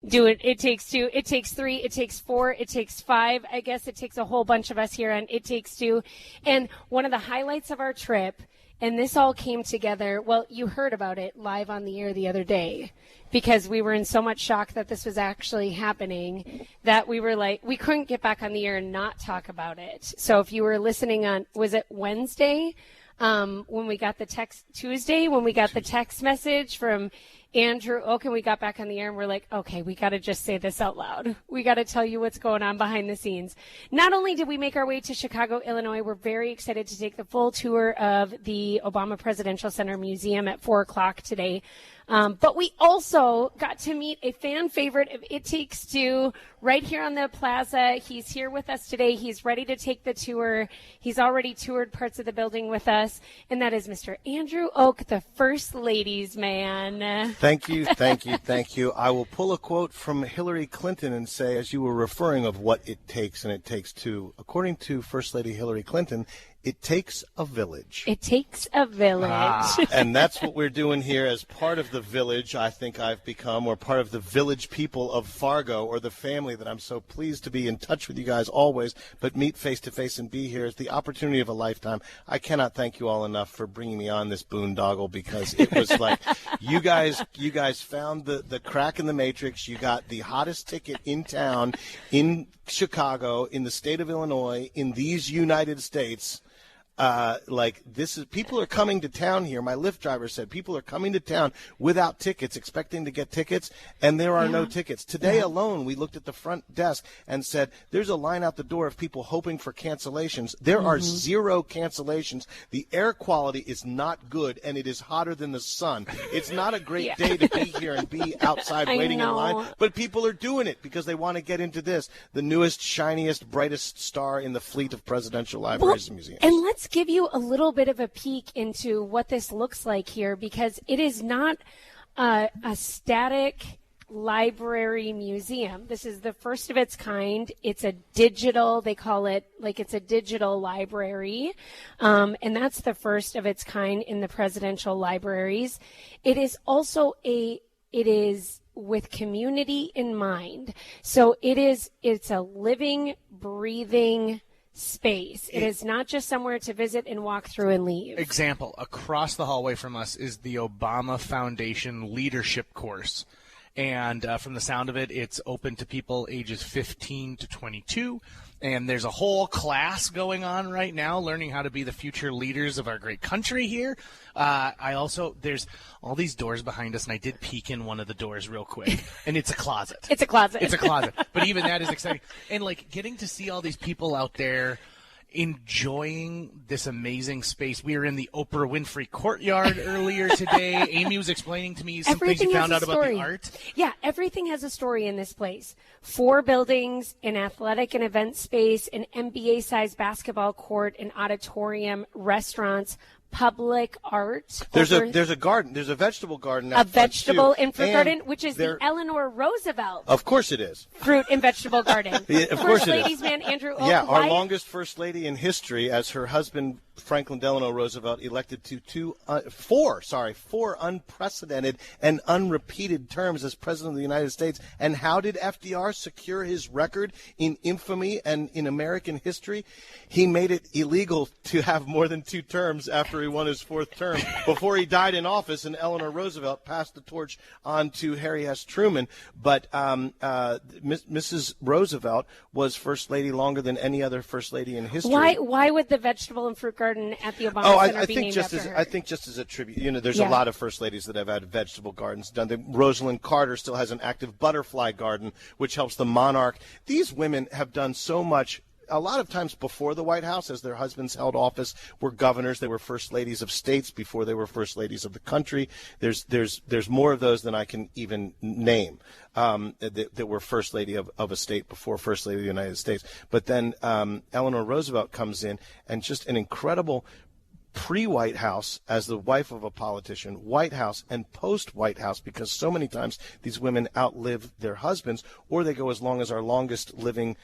do it. It takes two. It takes three. It takes four. It takes five. I guess it takes a whole bunch of us here on It Takes Two. And one of the highlights of our trip, and this all came together, well, you heard about it live on the air the other day, because we were in so much shock that this was actually happening that we were like, we couldn't get back on the air and not talk about it. So if you were listening on, was it Wednesday? When we got the text, Tuesday, when we got the text message from Andrew Oak and we got back on the air and we're like, okay, we got to just say this out loud. We got to tell you what's going on behind the scenes. Not only did we make our way to Chicago, Illinois, we're very excited to take the full tour of the Obama Presidential Center Museum at 4:00 today. But we also got to meet a fan favorite of It Takes Two right here on the plaza. He's here with us today. He's ready to take the tour. He's already toured parts of the building with us, and that is Mr. Andrew Oak, the First Ladies man. Thank you, thank you, thank you. I will pull a quote from Hillary Clinton and say, as you were referring of what it takes and it takes two, according to First Lady Hillary Clinton, it takes a village. It takes a village. And that's what we're doing here as part of the village. I think I've become, or part of the village people of Fargo, or the family that I'm so pleased to be in touch with you guys always, but meet face to face and be here is the opportunity of a lifetime. I cannot thank you all enough for bringing me on this boondoggle, because it was like you guys found the crack in the matrix. You got the hottest ticket in town, in Chicago, in the state of Illinois, in these United States. People are coming to town here. My Lyft driver said people are coming to town without tickets, expecting to get tickets, and there are no tickets. Today alone, we looked at the front desk and said, there's a line out the door of people hoping for cancellations. There are zero cancellations. The air quality is not good, and it is hotter than the sun. It's not a great day to be here and be outside waiting in line, but people are doing it because they want to get into this, the newest, shiniest, brightest star in the fleet of presidential libraries and museums. And let's give you a little bit of a peek into what this looks like here, because it is not a static library museum. This is the first of its kind. It's a digital, they call it, like, it's a digital library. And that's the first of its kind in the presidential libraries. It is also it is with community in mind. So it's a living, breathing space. It is not just somewhere to visit and walk through and leave. Example, across the hallway from us is the Obama Foundation Leadership Course. And from the sound of it, it's open to people ages 15 to 22. And there's a whole class going on right now learning how to be the future leaders of our great country here. There's all these doors behind us, and I did peek in one of the doors real quick, and it's a closet. It's a closet. It's a closet. But even that is exciting. And, getting to see all these people out there enjoying this amazing space. We were in the Oprah Winfrey courtyard earlier today. Amy was explaining to me some things you found out about the art. Yeah, everything has a story in this place. 4 buildings, an athletic and event space, an NBA-sized basketball court, an auditorium, restaurants, public art. There's a garden. There's a vegetable garden. A vegetable and fruit garden, which is the Eleanor Roosevelt. Of course it is. Fruit and vegetable garden. Yeah, of course it is. First Ladies man, Andrew Oak. Yeah, our longest first lady in history, as her husband Franklin Delano Roosevelt elected to four unprecedented and unrepeated terms as president of the United States. And how did FDR secure his record in infamy and in American history? He made it illegal to have more than 2 terms after he won his 4th term before he died in office, and Eleanor Roosevelt passed the torch on to Harry S. Truman. But Mrs. Roosevelt was first lady longer than any other first lady in history. Why would the vegetable and fruit garden at the Obama Center be named after her? I think just as a tribute, there's a lot of first ladies that have had vegetable gardens done. Rosalind Carter still has an active butterfly garden, which helps the monarch. These women have done so much. A lot of times before the White House, as their husbands held office, were governors. They were first ladies of states before they were first ladies of the country. There's more of those than I can even name that were first lady of a state before first lady of the United States. But then Eleanor Roosevelt comes in, and just an incredible pre-White House as the wife of a politician, White House, and post-White House, because so many times these women outlive their husbands, or they go as long as our longest living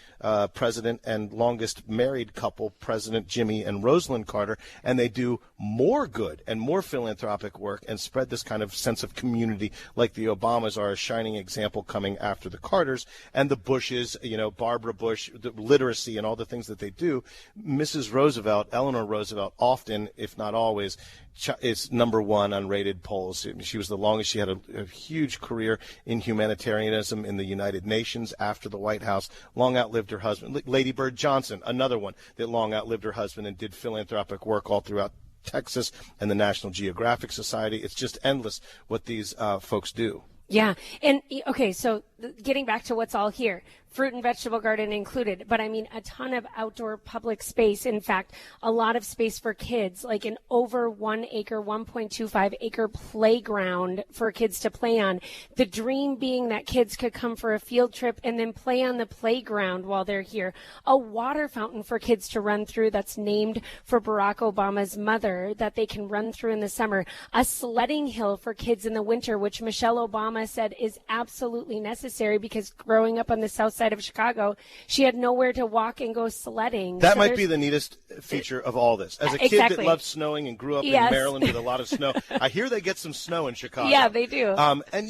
president and longest married couple, President Jimmy and Rosalind Carter, and they do more good and more philanthropic work and spread this kind of sense of community, like the Obamas are a shining example coming after the Carters, and the Bushes, Barbara Bush, the literacy and all the things that they do. Mrs. Roosevelt, Eleanor Roosevelt, often, if not always, is number one on rated polls. She was the longest. She had a huge career in humanitarianism in the United Nations after the White House. Long outlived her husband. Lady Bird Johnson, another one that long outlived her husband and did philanthropic work all throughout Texas and the National Geographic Society. It's just endless what these folks do. Yeah. And okay, so getting back to what's all here, fruit and vegetable garden included, but I mean a ton of outdoor public space. In fact, a lot of space for kids, like an over 1 acre, 1.25 acre playground for kids to play on. The dream being that kids could come for a field trip and then play on the playground while they're here. A water fountain for kids to run through that's named for Barack Obama's mother that they can run through in the summer. A sledding hill for kids in the winter, which Michelle Obama said is absolutely necessary because growing up on the south side of Chicago, she had nowhere to walk and go sledding. That might be the neatest feature of all this. As a kid that loved snowing and grew up in Maryland with a lot of snow, I hear they get some snow in Chicago. Yeah, they do. And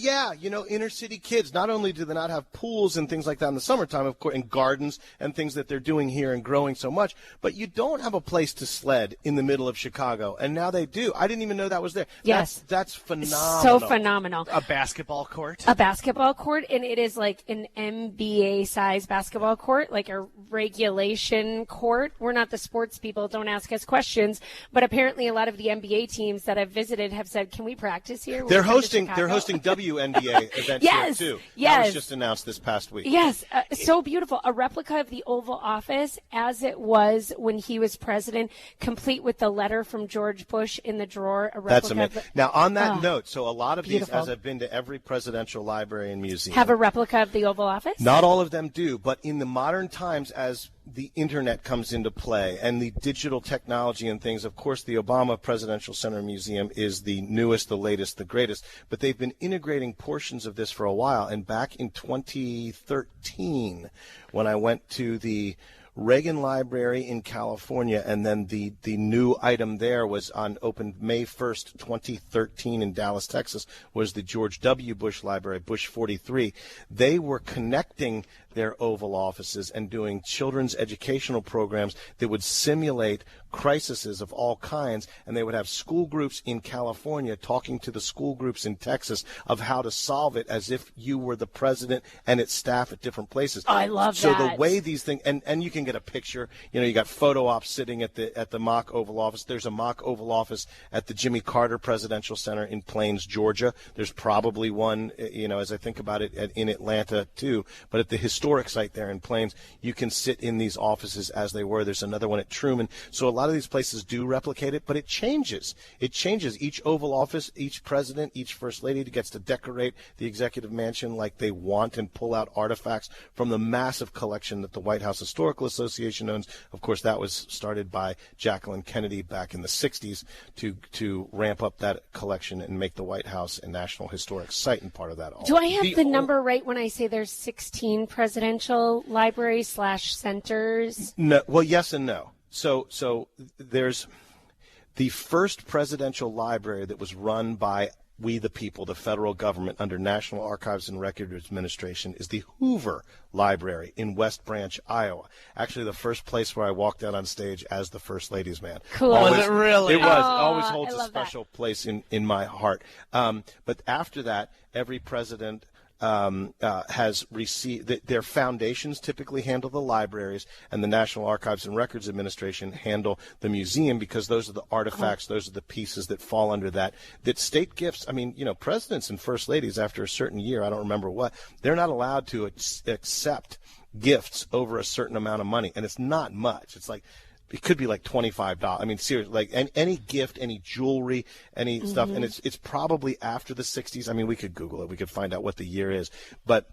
inner city kids, not only do they not have pools and things like that in the summertime, of course, and gardens and things that they're doing here and growing so much, but you don't have a place to sled in the middle of Chicago, and now they do. I didn't even know that was there. Yes. That's phenomenal. So phenomenal. A basketball court. A basketball court, and it is like an NBA-size basketball court, like a regulation court. We're not the sports people. Don't ask us questions. But apparently a lot of the NBA teams that I've visited have said, can we practice here? They're hosting WNBA events yes, here, too. Yes. That was just announced this past week. Yes. So beautiful. A replica of the Oval Office as it was when he was president, complete with the letter from George Bush in the drawer. A replica. That's amazing. Now, on that note, so a lot of beautiful. these, as I've been to every presidential library and museum, have a replica of the Oval Office? Not all of them do, but in the modern times, as the internet comes into play and the digital technology and things, of course, the Obama Presidential Center Museum is the newest, the latest, the greatest, but they've been integrating portions of this for a while. And back in 2013, when I went to the Reagan Library in California, and then the new item there was opened May 1st, 2013 in Dallas, Texas, was the George W. Bush Library, Bush 43. They were connecting their Oval Offices and doing children's educational programs that would simulate crises of all kinds, and they would have school groups in California talking to the school groups in Texas of how to solve it as if you were the president and its staff at different places. I love so that. So the way these things, and you can get a picture, you got photo ops sitting at the mock Oval Office. There's a mock Oval Office at the Jimmy Carter Presidential Center in Plains, Georgia. There's probably one, as I think about it, in Atlanta too, but at the historic site there in Plains, you can sit in these offices as they were. There's another one at Truman. So a lot of these places do replicate it, but it changes. It changes. Each Oval Office, each president, each first lady gets to decorate the executive mansion like they want and pull out artifacts from the massive collection that the White House Historical Association owns. Of course, that was started by Jacqueline Kennedy back in the 60s to ramp up that collection and make the White House a National Historic Site and part of that all. Do I have the number right when I say there's 16 presidential libraries / centers? No. Well, yes and no. So there's the first presidential library that was run by we the people, the federal government, under National Archives and Records Administration, is the Hoover Library in West Branch, Iowa. Actually, the first place where I walked out on stage as the First Ladies Man. Cool. Was it really? It was. Always holds a love special place in my heart. But after that, every president has received their foundations typically handle the libraries, and the National Archives and Records Administration handle the museum, because those are the artifacts, those are the pieces that fall under that state gifts. I mean, presidents and first ladies, after a certain year, I don't remember what, they're not allowed to accept gifts over a certain amount of money, and it's not much. It's like, it could be like $25. I mean, seriously, like any gift, any jewelry, any stuff, and it's probably after the 60s. I mean, we could Google it. We could find out what the year is. But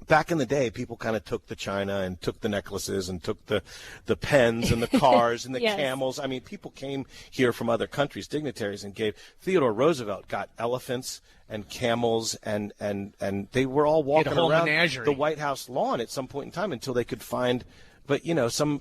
back in the day, people kind of took the china and took the necklaces and took the pens and the cars and the Yes. camels. I mean, people came here from other countries, dignitaries, and gave. Theodore Roosevelt got elephants and camels, and they were all walking whole around menagerie. the White House lawn at some point in time until they could find. But, you know, some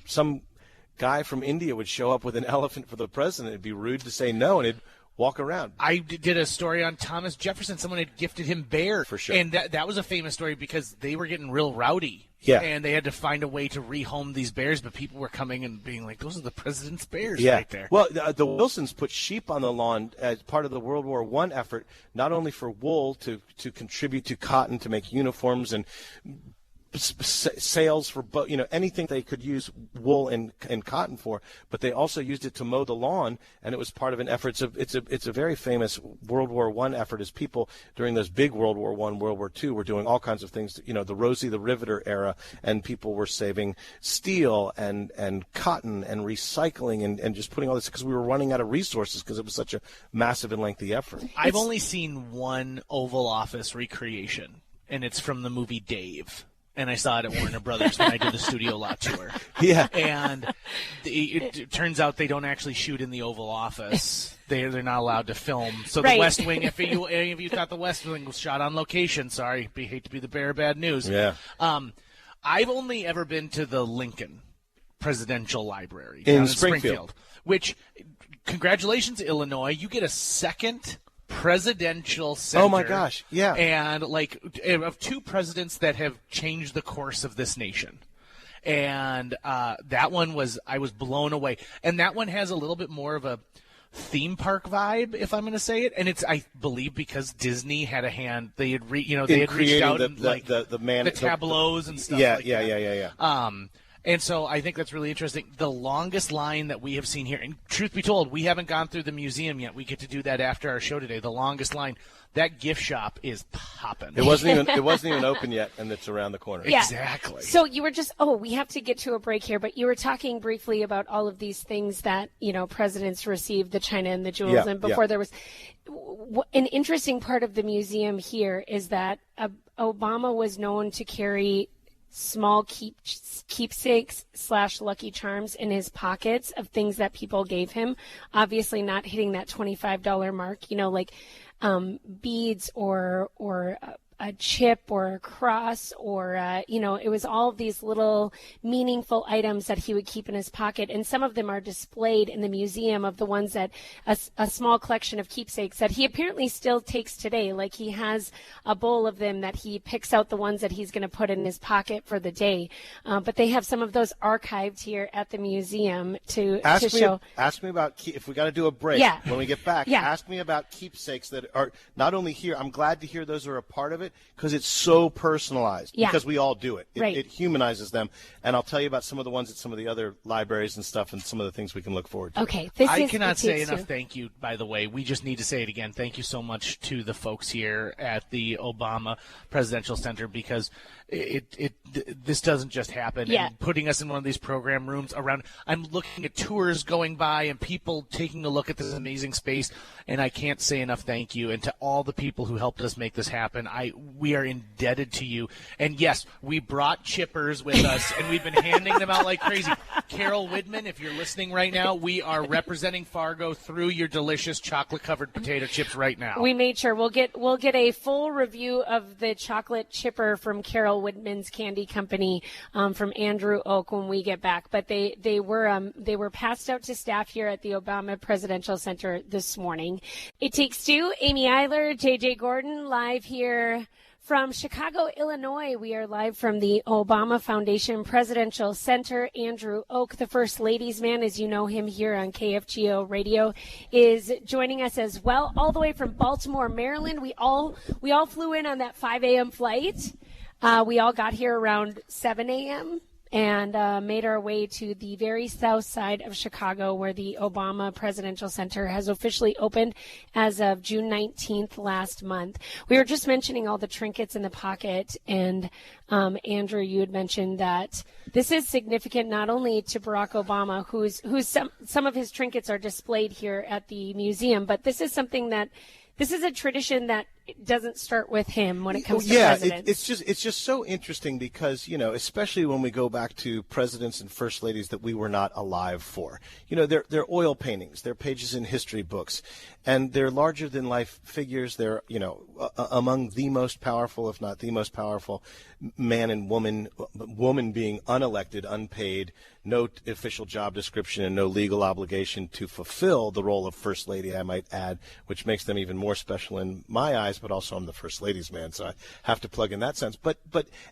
guy from India would show up with an elephant for the president. It'd be rude to say no, and it'd walk around. I did a story on Thomas Jefferson. Someone had gifted him bears. For sure. And that was a famous story because they were getting real rowdy. Yeah. And they had to find a way to rehome these bears, but people were coming and being like, those are the president's bears Yeah. right there. Well, the Wilsons put sheep on the lawn as part of the World War I effort, not only for wool to contribute to cotton to make uniforms and sails for anything they could use wool and cotton for, but they also used it to mow the lawn, and it was part of an effort. It's a very famous World War I effort, as people during those big World War I, World War II were doing all kinds of things, the Rosie the Riveter era, and people were saving steel and cotton and recycling and just putting all this, because we were running out of resources because it was such a massive and lengthy effort. I've only seen one Oval Office recreation, and it's from the movie Dave. And I saw it at Warner Brothers when I did the studio lot tour. Yeah. And it turns out they don't actually shoot in the Oval Office. They're not allowed to film. So Right. the West Wing, if any of you thought the West Wing was shot on location, sorry, hate to be the bearer of bad news. Yeah. I've only ever been to the Lincoln Presidential Library In down Springfield. which, congratulations, Illinois, you get a second presidential center. Oh my gosh, yeah. And of two presidents that have changed the course of this nation. And that one I was blown away. And that one has a little bit more of a theme park vibe, if I'm going to say it. And it's, I believe, because Disney had a hand. They had reached out and the tableaus and stuff. Yeah, like yeah, that. yeah. And so I think that's really interesting. The longest line that we have seen here, and truth be told, we haven't gone through the museum yet. We get to do that after our show today. The longest line, that gift shop is popping. It wasn't even open yet, and it's around the corner. Yeah. Exactly. So you were we have to get to a break here, but you were talking briefly about all of these things that, presidents received, the china and the jewels. Yeah, And before there was an interesting part of the museum here is that Obama was known to carry small keepsakes / Lucky Charms in his pockets of things that people gave him, obviously not hitting that $25 mark, like beads or a chip or a cross or, it was all of these little meaningful items that he would keep in his pocket. And some of them are displayed in the museum, of the ones that a small collection of keepsakes that he apparently still takes today. Like, he has a bowl of them that he picks out the ones that he's going to put in his pocket for the day. But they have some of those archived here at the museum to show. Ask me about, if we got to do a break when we get back, ask me about keepsakes that are not only here. I'm glad to hear those are a part of it, because it's so personalized, because we all do it. It humanizes them. And I'll tell you about some of the ones at some of the other libraries and stuff, and some of the things we can look forward to. Okay. I cannot say enough thank you, by the way. We just need to say it again. Thank you so much to the folks here at the Obama Presidential Center, because this doesn't just happen. Yeah. And putting us in one of these program rooms around, I'm looking at tours going by and people taking a look at this amazing space, and I can't say enough thank you. And to all the people who helped us make this happen, we are indebted to you. And yes, we brought chippers with us, and we've been handing them out like crazy. Carol Widman, if you're listening right now, we are representing Fargo through your delicious chocolate-covered potato chips right now. We made sure we'll get a full review of the chocolate chipper from Carol Widman's Candy Company, from Andrew Oak, when we get back. But they were passed out to staff here at the Obama Presidential Center this morning. It Takes Two. Amy Iler, JJ Gordon, live here from Chicago, Illinois. We are live from the Obama Foundation Presidential Center. Andrew Oak, the First Ladies Man, as you know him here on KFGO Radio, is joining us as well, all the way from Baltimore, Maryland. We all flew in on that 5 a.m. flight. We all got here around 7 a.m. and made our way to the very south side of Chicago, where the Obama Presidential Center has officially opened as of June 19th last month. We were just mentioning all the trinkets in the pocket, and Andrew, you had mentioned that this is significant not only to Barack Obama, who's some of his trinkets are displayed here at the museum, but this is a tradition that it doesn't start with him when it comes to yeah, presidents. it's just so interesting because, especially when we go back to presidents and first ladies that we were not alive for. They're oil paintings, they're pages in history books, and they're larger than life figures. They're, among the most powerful, if not the most powerful man and woman being unelected, unpaid, no official job description, and no legal obligation to fulfill the role of First Lady, I might add, which makes them even more special in my eyes, but also I'm the First Lady's man, so I have to plug in that sense. But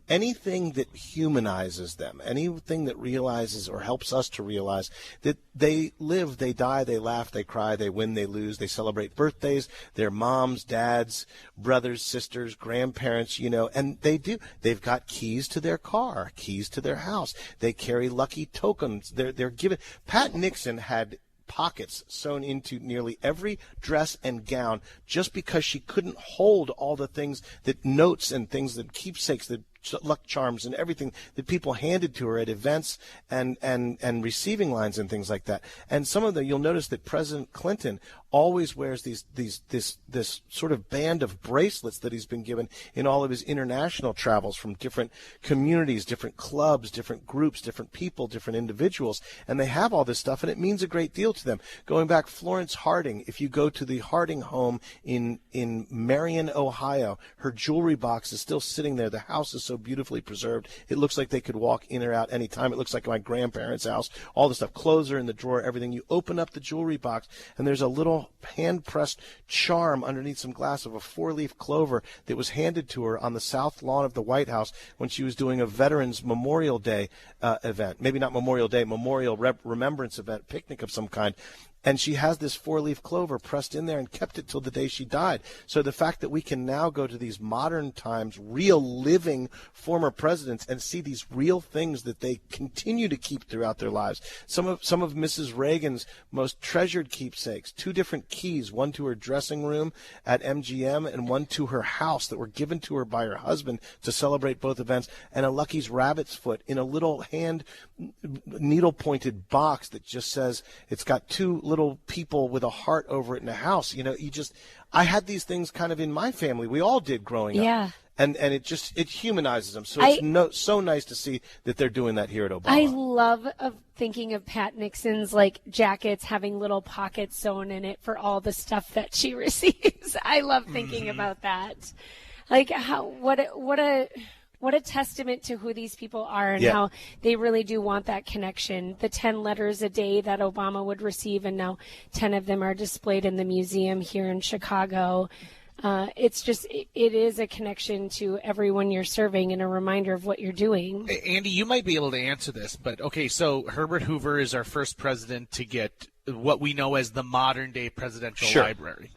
anything that humanizes them, anything that realizes or helps us to realize that they live, they die, they laugh, they cry, they win, they lose, they celebrate birthdays, their moms, dads, brothers, sisters, grandparents, and they've got keys to their car, keys to their house. They carry lucky tokens. They're given. Pat Nixon had pockets sewn into nearly every dress and gown just because she couldn't hold all the things, that notes and things, that keepsakes, that luck charms and everything that people handed to her at events and receiving lines and things like that. And some of them, you'll notice that President Clinton always wears this sort of band of bracelets that he's been given in all of his international travels from different communities, different clubs, different groups, different people, different individuals, and they have all this stuff, and it means a great deal to them. Going back, Florence Harding, if you go to the Harding home in Marion, Ohio, her jewelry box is still sitting there. The house is so beautifully preserved. It looks like they could walk in or out anytime. It looks like my grandparents' house. All the stuff, clothes are in the drawer, everything. You open up the jewelry box, and there's a little hand-pressed charm underneath some glass of a 4-leaf clover that was handed to her on the south lawn of the White House when she was doing a Veterans Memorial Day event. Maybe not Memorial Day, Memorial Remembrance event, picnic of some kind. And she has this 4-leaf clover pressed in there and kept it till the day she died. So the fact that we can now go to these modern times, real living former presidents, and see these real things that they continue to keep throughout their lives. Some of Mrs. Reagan's most treasured keepsakes, 2 different keys, one to her dressing room at MGM and one to her house that were given to her by her husband to celebrate both events, and a Lucky's rabbit's foot in a little hand needle-pointed box that just says, it's got 2 little people with a heart over it in a house. I had these things kind of in my family. We all did growing up. Yeah. And it humanizes them. So it's so nice to see that they're doing that here at Obama. I love thinking of Pat Nixon's jackets having little pockets sewn in it for all the stuff that she receives. I love thinking about that. What a testament to who these people are and how they really do want that connection. The 10 letters a day that Obama would receive, and now 10 of them are displayed in the museum here in Chicago. It is a connection to everyone you're serving and a reminder of what you're doing. Andy, you might be able to answer this, but okay, so Herbert Hoover is our first president to get what we know as the modern-day presidential library.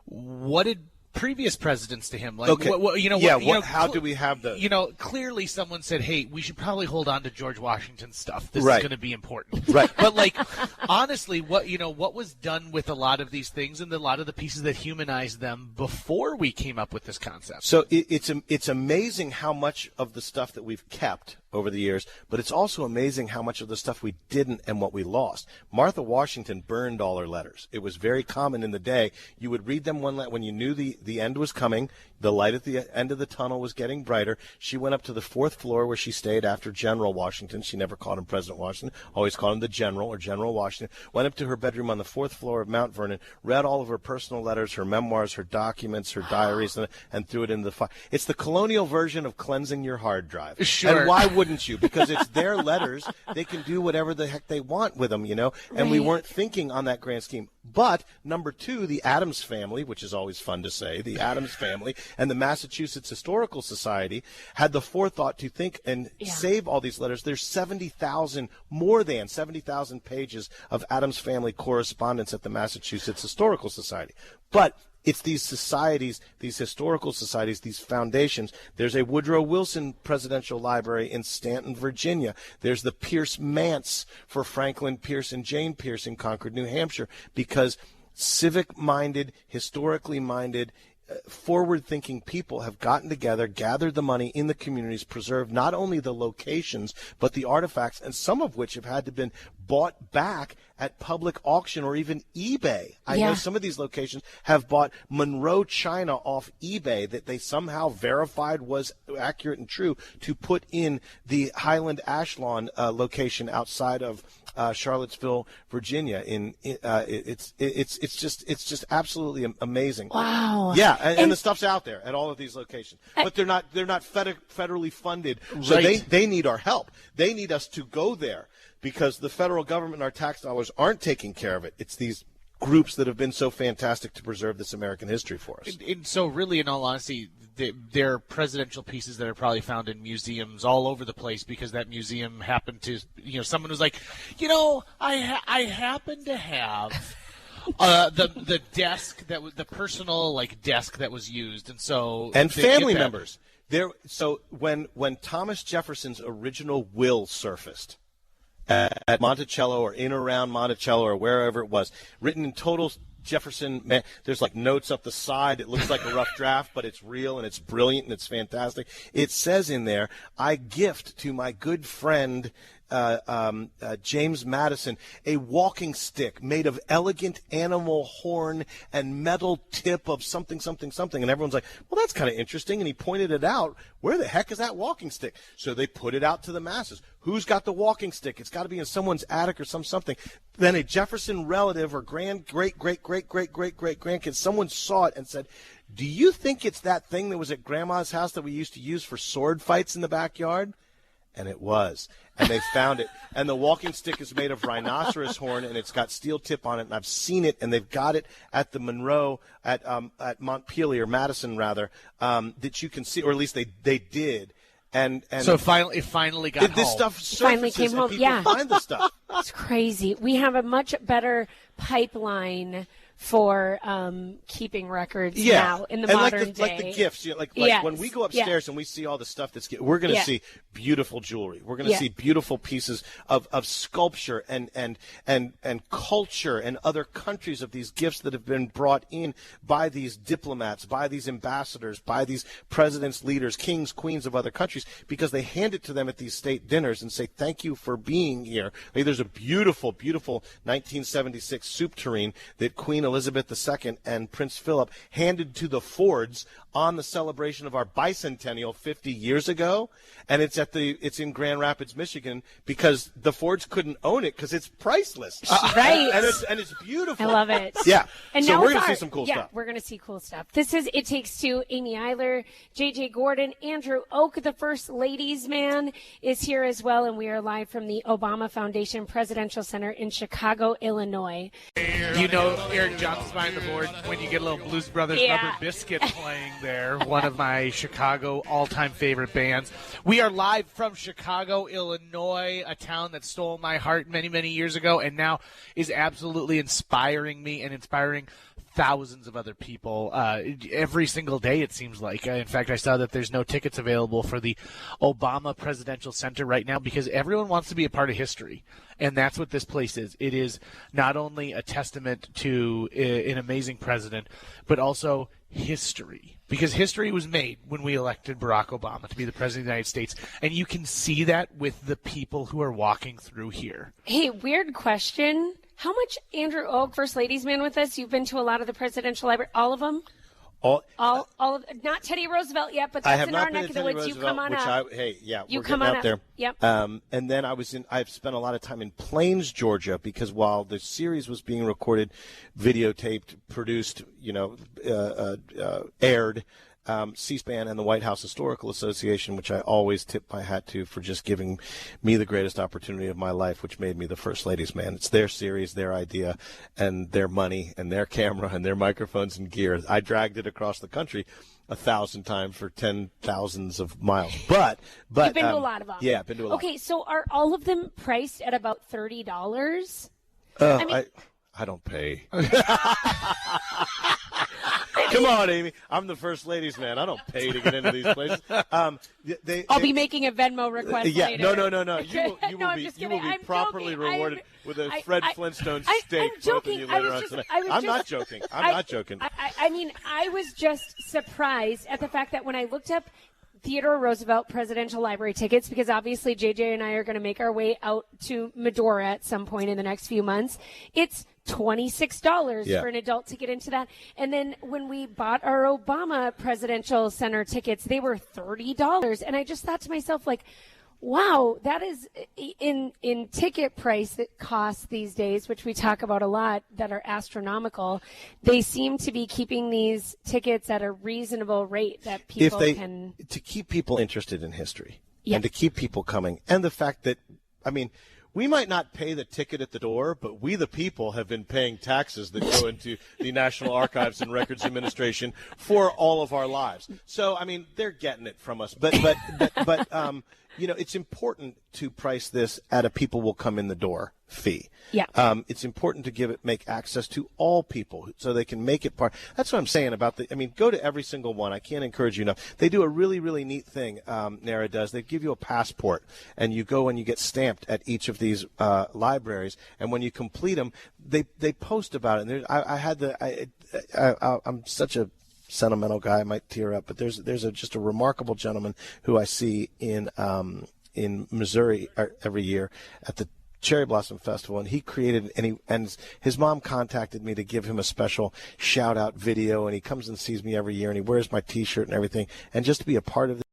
What did previous presidents to him how do we have the clearly someone said, hey, we should probably hold on to George Washington's stuff, this is going to be important, right? But honestly, what was done with a lot of these things and a lot of the pieces that humanized them before we came up with this concept? So it's amazing how much of the stuff that we've kept over the years, but it's also amazing how much of the stuff we didn't and what we lost. Martha Washington burned all her letters. It was very common in the day. You would read them when you knew the end was coming, the light at the end of the tunnel was getting brighter. She went up to the 4th floor where she stayed after General Washington. She never called him President Washington, always called him the General or General Washington. Went up to her bedroom on the 4th floor of Mount Vernon, read all of her personal letters, her memoirs, her documents, her diaries, and threw it into the fire. It's the colonial version of cleansing your hard drive. Sure. And why wouldn't you? Because it's their letters. They can do whatever the heck they want with them, and we weren't thinking on that grand scheme. But number 2, the Addams family, which is always fun to say, the Addams family and the Massachusetts Historical Society had the forethought to think and save all these letters. There's more than 70,000 pages of Addams family correspondence at the Massachusetts Historical Society. But it's these societies, these historical societies, these foundations. There's a Woodrow Wilson Presidential Library in Stanton, Virginia. There's the Pierce Manse for Franklin Pierce and Jane Pierce in Concord, New Hampshire, because civic-minded, historically minded, forward-thinking people have gotten together, gathered the money in the communities, preserved not only the locations, but the artifacts, and some of which have had to been bought back at public auction or even eBay. I know some of these locations have bought Monroe china off eBay that they somehow verified was accurate and true to put in the Highland Ashlawn location outside of Charlottesville, Virginia. It's just absolutely amazing. Wow. Yeah, and the stuff's out there at all of these locations, but they're not federally funded, so they need our help. They need us to go there because the federal government and our tax dollars aren't taking care of it. It's these groups that have been so fantastic to preserve this American history for us. And so really, in all honesty, they're presidential pieces that are probably found in museums all over the place because that museum happened to, someone was like, I happen to have the desk that was the personal desk that was used, and family members. So when Thomas Jefferson's original will surfaced at Monticello or in around Monticello or wherever it was, written in total Jefferson, there's notes up the side. It looks like a rough draft, but it's real and it's brilliant and it's fantastic. It says in there, I gift to my good friend James Madison a walking stick made of elegant animal horn and metal tip of something, something, something. And everyone's like, well, that's kind of interesting. And he pointed it out. Where the heck is that walking stick? So they put it out to the masses. Who's got the walking stick? It's got to be in someone's attic or something. Then a Jefferson relative or great-great-great-great-great-great-great-grandkid, someone saw it and said, do you think it's that thing that was at Grandma's house that we used to use for sword fights in the backyard? And it was. And they found it. And the walking stick is made of rhinoceros horn, and it's got steel tip on it. And I've seen it, and they've got it at the Monroe, at Montpelier, Madison, rather, that you can see, or at least they did. And so it finally got home. This stuff finally came home. People find the stuff. It's crazy. We have a much better pipeline for keeping records now in the modern day. Like the gifts. When we go upstairs and we see all the stuff we're going to see beautiful jewelry. We're going to see beautiful pieces of sculpture and culture and other countries of these gifts that have been brought in by these diplomats, by these ambassadors, by these presidents, leaders, kings, queens of other countries, because they hand it to them at these state dinners and say, thank you for being here. There's a beautiful, beautiful 1976 soup tureen that Queen Elizabeth II and Prince Philip handed to the Fords on the celebration of our bicentennial 50 years ago, and it's in Grand Rapids, Michigan, because the Fords couldn't own it because it's priceless. Right. And it's beautiful. I love it. Yeah. And so now we're going to see some cool stuff. Yeah, we're going to see cool stuff. This is It Takes Two. Amy Iler, J.J. Gordon, Andrew Oak, the First Ladies Man, is here as well, and we are live from the Obama Foundation Presidential Center in Chicago, Illinois. Eric Johnson's behind the board when you get a little Blues Brothers Rubber Biscuit playing there, one of my Chicago all-time favorite bands. We are live from Chicago, Illinois, a town that stole my heart many, many years ago and now is absolutely inspiring me and inspiring thousands of other people every single day, it seems like. In fact, I saw that there's no tickets available for the Obama Presidential Center right now because everyone wants to be a part of history. And that's what this place is. It is not only a testament to an amazing president, but also history. Because history was made when we elected Barack Obama to be the president of the United States. And you can see that with the people who are walking through here. Hey, weird question. How much Andrew Oak, First Ladies Man, with us? You've been to a lot of the presidential library. All of them? All of not Teddy Roosevelt yet, but that's in our neck of the woods. You come on up. We're getting out there. Yep. And then I've spent a lot of time in Plains, Georgia, because while the series was being recorded, videotaped, produced, aired, C-SPAN and the White House Historical Association, which I always tip my hat to for just giving me the greatest opportunity of my life, which made me the First Ladies Man. It's their series, their idea, and their money, and their camera, and their microphones and gear. I dragged it across the country 1,000 times for 10,000s of miles. But you've been to a lot of them. Yeah, been to a lot. Okay, so are all of them priced at about $30? I don't pay. Come on, Amy. I'm the First Ladies Man. I don't pay to get into these places. I'll be making a Venmo request later. No. You will be properly rewarded with a Fred Flintstone steak. I'm joking. I'm not joking. I'm not joking. I was just surprised at the fact that when I looked up Theodore Roosevelt Presidential Library tickets, because obviously JJ and I are going to make our way out to Medora at some point in the next few months. It's $26 for an adult to get into that. And then when we bought our Obama Presidential Center tickets, they were $30. And I just thought to myself, like, wow, that is in ticket price that costs these days, which we talk about a lot, that are astronomical. They seem to be keeping these tickets at a reasonable rate that people can. To keep people interested in history and to keep people coming. And the fact that, I mean, we might not pay the ticket at the door, but we, the people, have been paying taxes that go into the National Archives and Records Administration for all of our lives. So, I mean, they're getting it from us. But you know, it's important to price this at a people will come in the door fee. Yeah. It's important to make access to all people so they can make it part. That's what I'm saying about go to every single one. I can't encourage you enough. They do a really, really neat thing, NARA does. They give you a passport, and you go and you get stamped at each of these libraries. And when you complete them, they post about it. And I'm such a sentimental guy, I might tear up, but there's just a remarkable gentleman who I see in Missouri every year at the Cherry Blossom Festival, and he created and his mom contacted me to give him a special shout out video, and he comes and sees me every year, and he wears my T-shirt and everything, and just to be a part of